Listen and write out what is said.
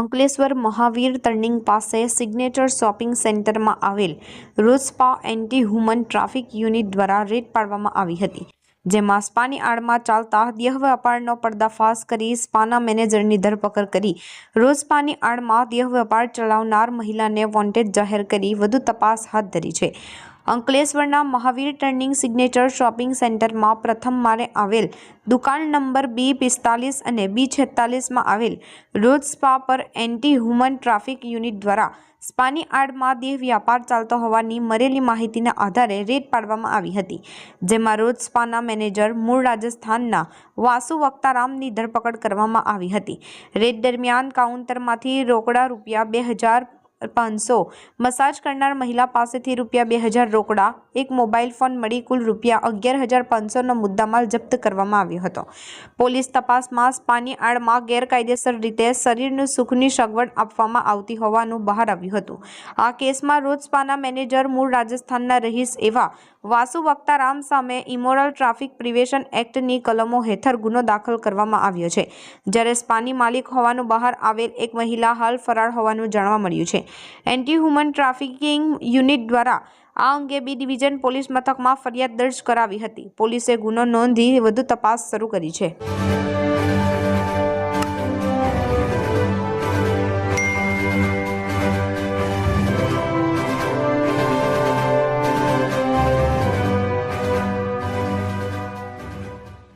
Ankleshwar Mahavir turning પાસે signature shopping સેન્ટરમાં આવેલ rose spa anti human traffic unit દ્વારા રેડ પાડવામાં આવી હતી, જેમાં સ્પાની આડમાં ચાલતા દેહ વેપારનો પર્દાફાશ કરી સ્પાના મેનેજરની ધરપકડ કરી રોઝ સ્પાની આડમાં દેહ વેપાર ચલાવનાર મહિલાને વોન્ટેડ જાહેર કરી વધુ તપાસ હાથ ધરી છે। અંકલેશ્વરના મહાવીર ટર્નિંગ સિગ્નેચર શોપિંગ સેન્ટરમાં પ્રથમ માળે આવેલ દુકાન નંબર B45 અને B46માં આવેલ રોઝ સ્પા પર એન્ટી હ્યુમન ટ્રાફિક યુનિટ દ્વારા સ્પાની આડમાં દેહ વ્યાપાર ચાલતો હોવાની મળેલી માહિતીના આધારે રેડ પાડવામાં આવી હતી, જેમાં રોઝ સ્પાના મેનેજર મૂળ રાજસ્થાનના વાસુ વક્તારામની ધરપકડ કરવામાં આવી હતી। રેડ દરમિયાન કાઉન્ટરમાંથી રોકડા ₹2,500, મસાજ કરનાર મહિલા પાસેથી ₹2,000 રોકડા, એક મોબાઈલ ફોન મળી કુલ ₹11,500નો મુદ્દામાલ જપ્ત કરવામાં આવ્યો હતો। પોલીસ તપાસમાં સ્પાની આડમાં ગેરકાયદેસર રીતે શરીરનું સુખની સગવડ આપવામાં આવતી હોવાનું બહાર આવ્યું હતું। આ કેસમાં રોઝ સ્પાના મેનેજર મૂળ રાજસ્થાનના રહીશ એવા વાસુ વક્તારામ સામે ઇમોરલ ટ્રાફિક પ્રિવેશન એક્ટની કલમો હેઠળ ગુનો દાખલ કરવામાં આવ્યો છે, જ્યારે સ્પાની માલિક હોવાનું બહાર આવેલ એક મહિલા હાલ ફરાર હોવાનું જાણવા મળ્યું છે। એન્ટી હ્યુમન ટ્રાફિકિંગ યુનિટ દ્વારા આ અંગે બી ડિવિઝન પોલીસ મથકમાં ફરિયાદ દર્જ કરાવી હતી। પોલીસે ગુનો નોંધી વધુ તપાસ શરૂ કરી છે।